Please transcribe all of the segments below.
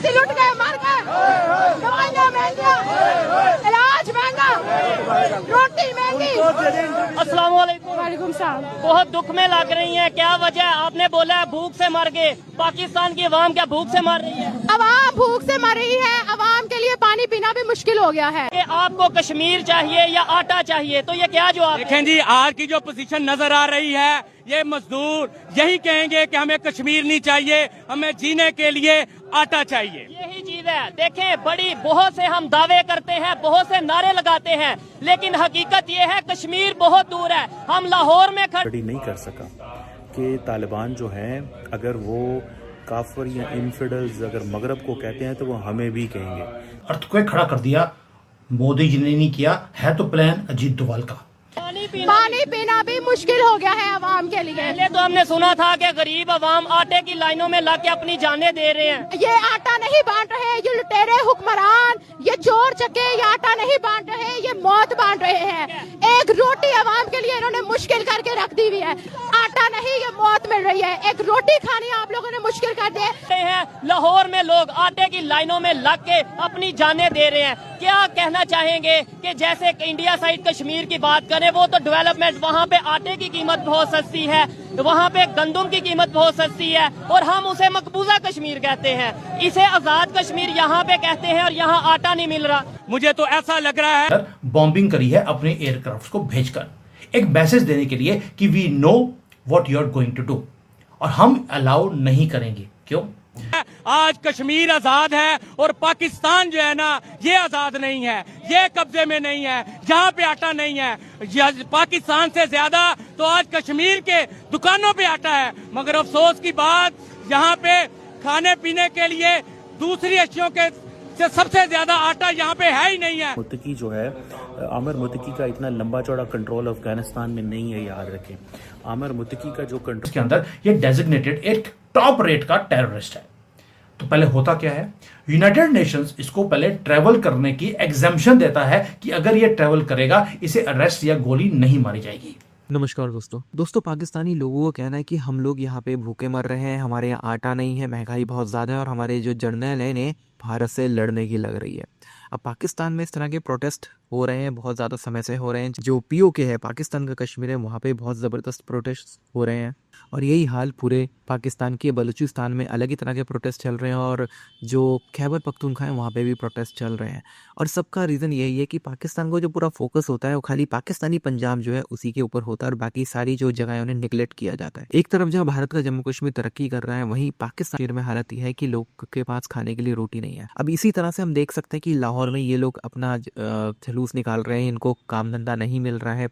लुट गए, मर गए, दवाइयाँ महंगियाँ, इलाज महंगा, रोटी महंगी। अस्सलाम वालेकुम। वालेकुम सलाम। बहुत दुख में लग रही हैं, क्या वजह? आपने बोला है भूख से मर गए। पाकिस्तान की अवाम क्या भूख से मर रही है? अवाम भूख से मर रही है, अवाम के लिए पानी पीना भी मुश्किल हो गया है। कि आपको कश्मीर चाहिए या आटा चाहिए, तो ये क्या जवाब? देखें जी, आज की जो पोजीशन नजर आ रही है, ये मजदूर यही कहेंगे कि हमें कश्मीर नहीं चाहिए, हमें जीने के लिए आटा चाहिए। यही चीज है। देखें, बड़ी बहुत से हम दावे करते हैं, बहुत से नारे लगाते हैं, लेकिन हकीकत ये है कश्मीर बहुत दूर है। हम लाहौर में स्टडी नहीं कर सका कि तालिबान जो हैं, अगर वो काफिर या इनफिडल्स अगर मगरब को कहते हैं तो वो हमें भी कहेंगे। अर्थक्वेक खड़ा कर दिया, मोदी जी ने नहीं किया, है तो प्लान अजीत डोभाल का। पानी पीना भी मुश्किल हो गया है अवाम के लिए। पहले तो हमने सुना था कि गरीब अवाम आटे की लाइनों में लग के अपनी जानें दे रहे हैं। ये आटा नहीं बांट रहे, ये लुटेरे हुक्मरान, ये चोर चके, ये आटा नहीं बांट रहे, ये मौत बांट रहे हैं। एक रोटी अवाम के लिए इन्होंने मुश्किल करके रख दी हुई है। आटा नहीं, ये मौत मिल रही है। एक रोटी खानी आप लोगों ने मुश्किल कर दी है। लाहौर में लोग आटे की लाइनों में लग के अपनी जानें दे रहे हैं। क्या कहना चाहेंगे कि जैसे इंडिया साइड कश्मीर की बात करें, वो तो डेवलपमेंट, वहाँ पे आटे की कीमत बहुत सस्ती है, वहाँ पे गंदम की कीमत बहुत सस्ती है, और हम उसे मकबूजा कश्मीर कहते हैं, इसे आजाद कश्मीर यहाँ पे कहते हैं, और यहाँ आटा नहीं मिल रहा। मुझे तो ऐसा लग रहा है बॉम्बिंग करी है अपने एयरक्राफ्ट को भेजकर, एक मैसेज देने के लिए कि we know what you are going to do, और हम अलाउ नहीं करेंगे। क्यों? आज कश्मीर आजाद है और पाकिस्तान जो है ना, ये आजाद नहीं है, ये कब्जे में नहीं है, यहाँ पे आटा नहीं है। पाकिस्तान से ज्यादा तो आज कश्मीर के दुकानों पे आटा है, मगर अफसोस की बात, यहाँ पे खाने पीने के लिए दूसरी अशियों के से सबसे ज्यादा आटा यहाँ पे है ही नहीं है। मुत्तकी जो है, आमिर मुत्तकी का इतना लंबा चौड़ा कंट्रोल अफगानिस्तान में नहीं है, याद रखें। आमिर मुत्तकी का जो कंट्रोल के अंदर ये डेजिग्नेटेड एक टॉप रेट का टेररिस्ट है। तो पहले होता क्या है, यूनाइटेड नेशंस इसको पहले ट्रेवल करने की एग्जाम्पशन देता है कि अगर ये ट्रेवल करेगा इसे अरेस्ट या गोली नहीं मारी जाएगी। नमस्कार दोस्तों, पाकिस्तानी लोगों को कहना है कि हम लोग यहाँ पे भूखे मर रहे हैं, हमारे यहाँ आटा नहीं है, महंगाई बहुत ज़्यादा है, और हमारे जो जर्नल है इन्हें भारत से लड़ने की लग रही है। अब पाकिस्तान में इस तरह के प्रोटेस्ट हो रहे हैं, बहुत ज़्यादा समय से हो रहे हैं। जो POK है, पाकिस्तान का कश्मीर है, वहाँ पे बहुत ज़बरदस्त प्रोटेस्ट हो रहे हैं, और यही हाल पूरे पाकिस्तान के बलूचिस्तान में अलग ही तरह के प्रोटेस्ट चल रहे हैं, और जो खैबर पख्तूनख्वा है वहाँ पे भी प्रोटेस्ट चल रहे हैं। और सबका रीज़न यही है कि पाकिस्तान को जो पूरा फोकस होता है वो खाली पाकिस्तानी पंजाब जो है उसी के ऊपर होता है, और बाकी सारी जो जगह उन्हें निगलेक्ट किया जाता है। एक तरफ जब भारत का जम्मू कश्मीर तरक्की कर रहा है, वहीं पाकिस्तान में हालत यह है कि लोग के पास खाने के लिए रोटी नहीं है। अब इसी तरह से हम देख सकते हैं कि लाहौर में ये लोग अपना जुलूस निकाल रहे हैं, इनको काम धंधा नहीं मिल रहा है।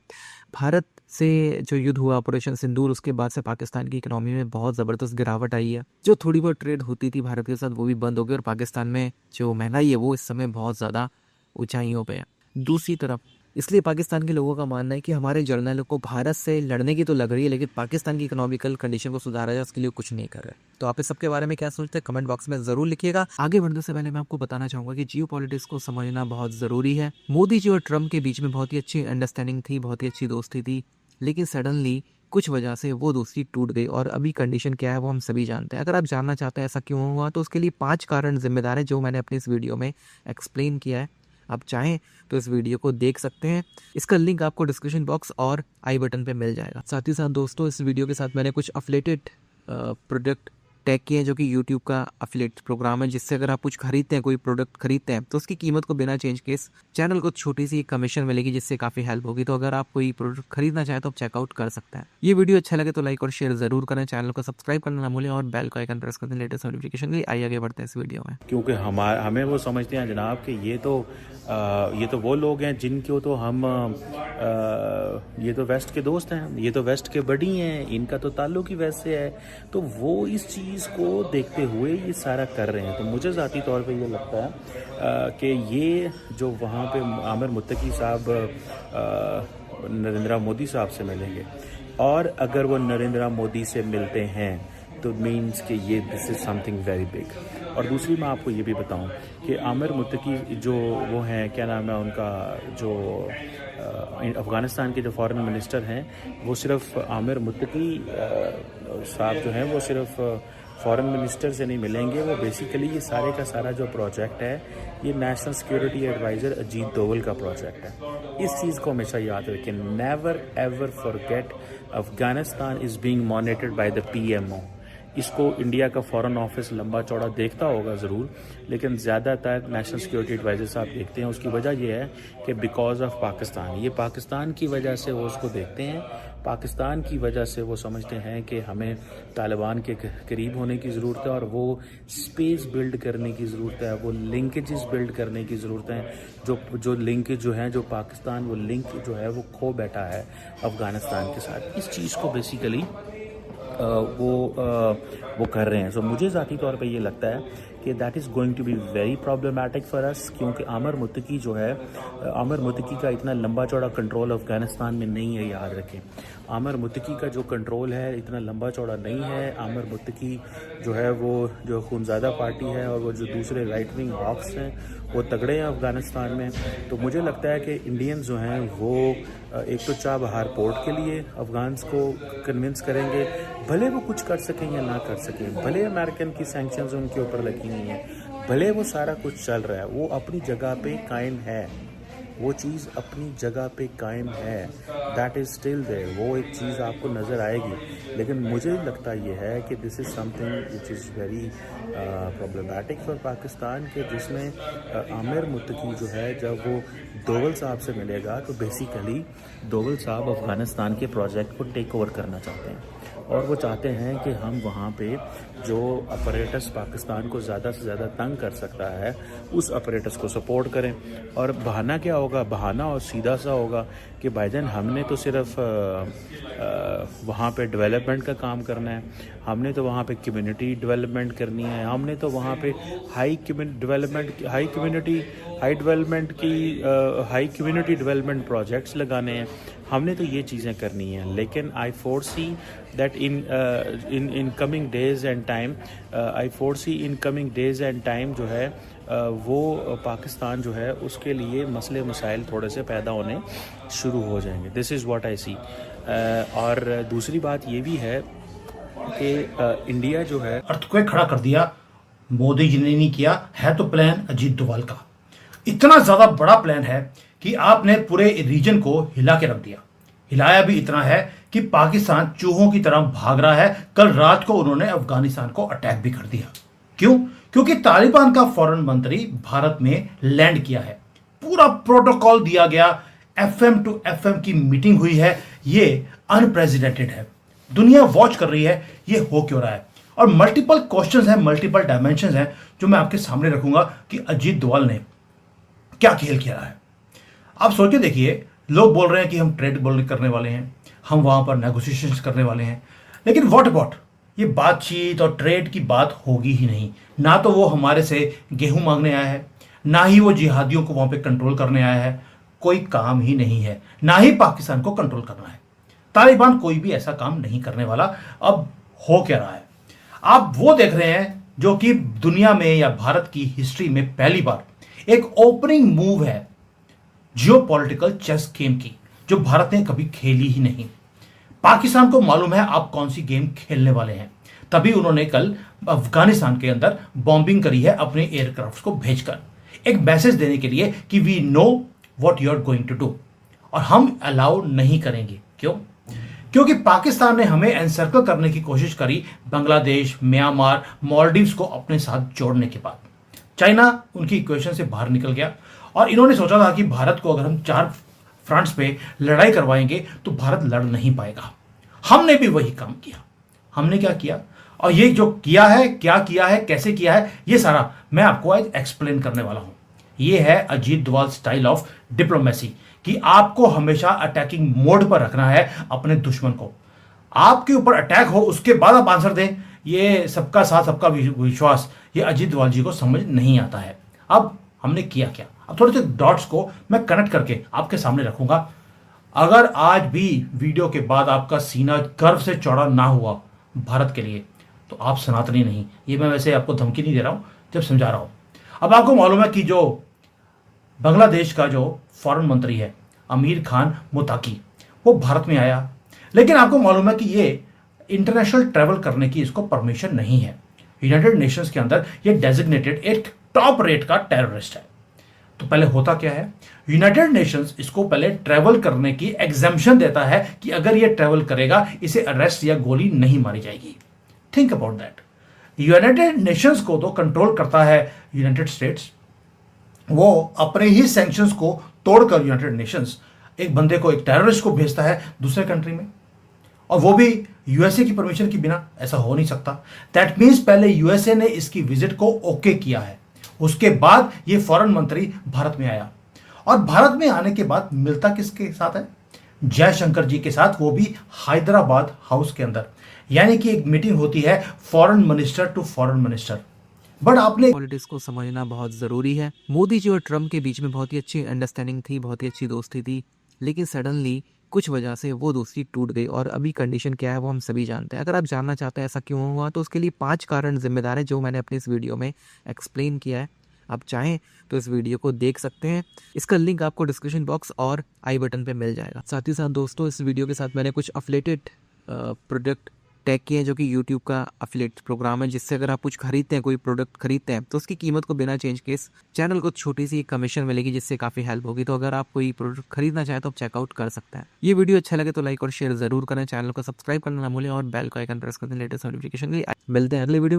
भारत से जो युद्ध हुआ ऑपरेशन सिंदूर, उसके बाद से पाकिस्तान की इकोनॉमी में बहुत ज़बरदस्त गिरावट आई है। जो थोड़ी बहुत ट्रेड होती थी भारत के साथ वो भी बंद हो गई, और पाकिस्तान में जो महंगाई है वो इस समय बहुत ज़्यादा ऊंचाइयों पे है। दूसरी तरफ इसलिए पाकिस्तान के लोगों का मानना है कि हमारे जर्नलों को भारत से लड़ने की तो लग रही है, लेकिन पाकिस्तान की इकोनॉमिकल कंडीशन को सुधारा जाए उसके लिए कुछ नहीं कर रहे। तो आप इस सब के बारे में क्या सोचते हैं, कमेंट बॉक्स में ज़रूर लिखिएगा। आगे बढ़ने से पहले मैं आपको बताना चाहूँगा कि जियो पॉलिटिक्स को समझना बहुत ज़रूरी है। मोदी जी और ट्रम्प के बीच में बहुत ही अच्छी अंडरस्टैंडिंग थी, बहुत ही अच्छी दोस्ती थी, लेकिन सडनली कुछ वजह से वो दोस्ती टूट गई, और अभी कंडीशन क्या है वो हम सभी जानते हैं। अगर आप जानना चाहते हैं ऐसा क्यों हुआ, तो उसके लिए 5 कारण जिम्मेदार हैं जो मैंने अपनी इस वीडियो में एक्सप्लेन किया है। आप चाहें तो इस वीडियो को देख सकते हैं, इसका लिंक आपको डिस्क्रिप्शन बॉक्स और आई बटन पे मिल जाएगा। साथ ही साथ दोस्तों, इस वीडियो के साथ मैंने कुछ अफिलिएटेड प्रोडक्ट टैग किए हैं, जो कि यूट्यूब का अफिलिएट प्रोग्राम है, जिससे अगर आप कुछ खरीदते हैं, कोई प्रोडक्ट खरीदते हैं, तो उसकी कीमत को बिना चेंज के इस चैनल को छोटी सी कमीशन मिलेगी, जिससे काफ़ी हेल्प होगी। तो अगर आप कोई प्रोडक्ट खरीदना चाहें तो आप चेकआउट कर सकते हैं। ये वीडियो अच्छा लगे तो लाइक और शेयर ज़रूर करें, चैनल को सब्सक्राइब करना ना भूलें, और बेल का आइकन प्रेस कर दें लेटेस्ट नोटिफिकेशन के लिए। आइए आगे बढ़ते हैं इस वीडियो में। क्योंकि हमें वो समझते हैं जनाब कि ये तो वो लोग हैं जिनको तो हम ये तो वेस्ट के दोस्त हैं, ये तो वेस्ट के बड़ी हैं, इनका तो ताल्लुक ही वेस्ट से है, तो वो इस चीज़ को देखते हुए ये सारा कर रहे हैं। तो मुझे ज़ाती तौर पे ये लगता है कि ये जो वहाँ पे आमिर मुत्तकी साहब नरेंद्र मोदी साहब से मिलेंगे, और अगर वो नरेंद्र मोदी से मिलते हैं तो मीन्स कि ये this is something very big. और दूसरी मैं आपको ये भी बताऊं कि आमिर मुत्तकी जो वो हैं, क्या नाम है उनका, जो अफ़गानिस्तान के जो फॉरेन मिनिस्टर हैं, वो सिर्फ आमिर मुत्तकी साहब जो हैं वो सिर्फ फॉरेन मिनिस्टर से नहीं मिलेंगे। वो बेसिकली ये सारे का सारा जो प्रोजेक्ट है ये national security adviser Ajit Doval का प्रोजेक्ट है। इस चीज़ को हमेशा याद रखें, never ever forget Afghanistan is being monitored by the PMO। इसको इंडिया का फॉरेन ऑफिस लंबा चौड़ा देखता होगा ज़रूर, लेकिन ज़्यादातर नेशनल सिक्योरिटी एडवाइज़र साहब देखते हैं। उसकी वजह यह है कि बिकॉज ऑफ पाकिस्तान, ये पाकिस्तान की वजह से वो उसको देखते हैं। पाकिस्तान की वजह से वो समझते हैं कि हमें तालिबान के करीब होने की ज़रूरत है और वो स्पेस बिल्ड करने की ज़रूरत है, वो लिंकेजेस बिल्ड करने की ज़रूरत है। जो लिंकेज जो हैं, जो पाकिस्तान वो लिंक जो है वो खो बैठा है अफ़गानिस्तान के साथ। इस चीज़ को बेसिकली वो कर रहे हैं। सो मुझे ज़ाती तौर पे ये लगता है कि that is going to be very problematic for us, क्योंकि आमिर मुत्तकी जो है, आमिर मुत्तकी का इतना लंबा चौड़ा कंट्रोल अफ़गानिस्तान में नहीं है। याद रखें, आमिर मुत्तकी का जो कंट्रोल है इतना लंबा चौड़ा नहीं है। आमिर मुत्तकी जो है वो जो खूनज़ादा पार्टी है और वो जो दूसरे राइट विंग हॉक्स हैं वो तगड़े हैं अफ़गानिस्तान में। तो मुझे लगता है कि इंडियंस जो हैं वो एक तो चाबहार पोर्ट के लिए अफ़गान्स को कन्विंस करेंगे, भले वो कुछ कर सकें या ना कर सकें, भले अमेरिकन की सैंक्शंस उनके ऊपर लगी हुई हैं, भले वो सारा कुछ चल रहा है, वो अपनी जगह पे कायम है, वो चीज़ अपनी जगह पे कायम है, दैट इज़ स्टिल देयर। वो एक चीज़ आपको नज़र आएगी, लेकिन मुझे लगता ये है कि this is something which is very problematic for Pakistan, के जिसमें आमिर मुत्तकी जो है जब वो डोवल साहब से मिलेगा तो बेसिकली डोवल साहब अफ़गानिस्तान के प्रोजेक्ट को टेक ओवर करना चाहते हैं और वो चाहते हैं कि हम वहाँ पे जो अपरेटस पाकिस्तान को ज़्यादा से ज़्यादा तंग कर सकता है उस अपरेटस को सपोर्ट करें। और बहाना क्या होगा? बहाना और सीधा सा होगा कि भाईजान हमने तो सिर्फ वहाँ पे डेवलपमेंट का काम करना है, हमने तो वहाँ पे कम्युनिटी डेवलपमेंट करनी है, हमने तो वहाँ पे हाई कम्युनिटी डेवलपमेंट प्रोजेक्ट्स लगाने हैं, हमने तो ये चीज़ें करनी हैं। लेकिन I foresee that in coming days and time जो है वो पाकिस्तान जो है उसके लिए मसले मसाइल थोड़े से पैदा होने शुरू हो जाएंगे। दिस इज़ व्हाट आई सी। और दूसरी बात ये भी है कि इंडिया जो है अर्थक्वेक खड़ा कर दिया, मोदी जी ने नहीं किया है, तो प्लान अजीत डोभाल का इतना ज्यादा बड़ा प्लान है कि आपने पूरे रीजन को हिला के रख दिया। हिलाया भी इतना है कि पाकिस्तान चूहों की तरह भाग रहा है। कल रात को उन्होंने अफगानिस्तान को अटैक भी कर दिया। क्यों? क्योंकि तालिबान का फॉरेन मंत्री भारत में लैंड किया है, पूरा प्रोटोकॉल दिया गया, FM to FM की मीटिंग हुई है। ये अनप्रेसिडेंटेड है, दुनिया वॉच कर रही है ये हो क्यों रहा है। और मल्टीपल क्वेश्चंस हैं, मल्टीपल डायमेंशंस हैं जो मैं आपके सामने रखूंगा कि अजीत डोभाल ने क्या खेल खेला है। आप सोच के देखिए, लोग बोल रहे हैं कि हम ट्रेड करने वाले हैं, हम वहां पर नेगोशिएशंस करने वाले हैं, लेकिन व्हाट अबाउट ये बातचीत और ट्रेड की बात होगी ही नहीं। ना तो वो हमारे से गेहूं मांगने आया है, ना ही वो जिहादियों को वहां पे कंट्रोल करने आया है, कोई काम ही नहीं है, ना ही पाकिस्तान को कंट्रोल करना है। तालिबान कोई भी ऐसा काम नहीं करने वाला। अब हो क्या रहा है? आप वो देख रहे हैं जो कि दुनिया में या भारत की हिस्ट्री में पहली बार एक ओपनिंग मूव है जियोपॉलिटिकल चेस गेम की, जो भारत ने कभी खेली ही नहीं। पाकिस्तान को मालूम है आप कौन सी गेम खेलने वाले हैं, तभी उन्होंने कल अफगानिस्तान के अंदर बॉम्बिंग करी है अपने एयरक्राफ्ट को भेजकर, एक मैसेज देने के लिए कि we know what you are going to do, और हम अलाउ नहीं करेंगे। क्यों? क्योंकि पाकिस्तान ने हमें एनसर्कल करने की कोशिश करी बांग्लादेश, म्यांमार, मालदीव्स को अपने साथ जोड़ने के बाद। चाइना उनकी इक्वेशन से बाहर निकल गया और इन्होंने सोचा था कि भारत को अगर हम 4 फ्रंट्स पे लड़ाई करवाएंगे तो भारत लड़ नहीं पाएगा। हमने भी वही काम किया। हमने क्या किया और ये जो किया है, क्या किया है, कैसे किया है, ये सारा मैं आपको आज एक्सप्लेन करने वाला हूं। ये है Ajit Doval style of diplomacy कि आपको हमेशा अटैकिंग मोड पर रखना है अपने दुश्मन को। आपके ऊपर अटैक हो उसके बाद आप आंसर दें, ये सबका साथ सबका विश्वास, ये अजीत डोभाल जी को समझ नहीं आता है। अब हमने किया क्या? अब थोड़े से डॉट्स को मैं कनेक्ट करके आपके सामने रखूंगा। अगर आज भी वीडियो के बाद आपका सीना गर्व से चौड़ा ना हुआ भारत के लिए, तो आप सनातनी नहीं। ये मैं वैसे आपको धमकी नहीं दे रहा हूं, जब समझा रहा हूं। अब आपको मालूम है कि जो बांग्लादेश का जो फॉरेन मंत्री है अमीर खान मुताकी, वो भारत में आया, लेकिन आपको मालूम है कि ये इंटरनेशनल ट्रैवल करने की इसको परमिशन नहीं है। यूनाइटेड नेशंस के अंदर ये डेजिग्नेटेड एक टॉप रेट का टेररिस्ट है। तो पहले होता क्या है, यूनाइटेड नेशंस इसको पहले ट्रैवल करने की एग्जाम्पशन देता है कि अगर ये ट्रैवल करेगा इसे अरेस्ट या गोली नहीं मारी जाएगी। Think about that. United Nations को तो कंट्रोल करता है यूनाइटेड स्टेट्स, वो अपने ही सैंक्शंस को तोड़कर यूनाइटेड नेशंस एक बंदे को, एक टेररिस्ट को भेजता है दूसरे कंट्री में, और वो भी यूएसए की परमिशन के बिना। ऐसा हो नहीं सकता। दैट मीन्स पहले यूएसए ने इसकी विजिट को ओके किया है, उसके बाद ये फॉरेन मंत्री भारत में आया, और भारत में आने के बाद मिलता किसके साथ है, जयशंकर जी के साथ, वो भी हैदराबाद हाउस के अंदर। यानी कि एक मीटिंग होती है foreign minister to foreign minister. But आपने पॉलिटिक्स को समझना बहुत ज़रूरी है। मोदी जी और ट्रम्प के बीच में बहुत ही अच्छी अंडरस्टैंडिंग थी, बहुत ही अच्छी दोस्ती थी, लेकिन सडनली कुछ वजह से वो दोस्ती टूट गई, और अभी कंडीशन क्या है वो हम सभी जानते हैं। अगर आप जानना चाहते हैं ऐसा क्यों हुआ, तो उसके लिए 5 कारण जिम्मेदार हैं जो मैंने अपने इस वीडियो में एक्सप्लेन किया है। आप चाहें तो इस वीडियो को देख सकते हैं, इसका लिंक आपको डिस्क्रिप्शन बॉक्स और आई बटन पे मिल जाएगा। साथ ही साथ दोस्तों, इस वीडियो के साथ मैंने कुछ अफिलिएटेड प्रोडक्ट टैग किए हैं, जो कि यूट्यूब का अफिलिएट प्रोग्राम है, जिससे अगर आप कुछ खरीदते हैं, कोई प्रोडक्ट खरीदते हैं, तो उसकी कीमत को बिना चेंज के इस चैनल को छोटी सी कमीशन मिलेगी, जिससे काफ़ी हेल्प होगी। तो अगर आप कोई प्रोडक्ट खरीदना चाहें तो आप चेकआउट कर सकते हैं। ये वीडियो अच्छा लगे तो लाइक और शेयर जरूर करें, चैनल को सब्सक्राइब करना ना भूलें और बेल का आइकन प्रेस कर दें लेटेस्ट नोटिफिकेशन के लिए। मिलते हैं अगले वीडियो में।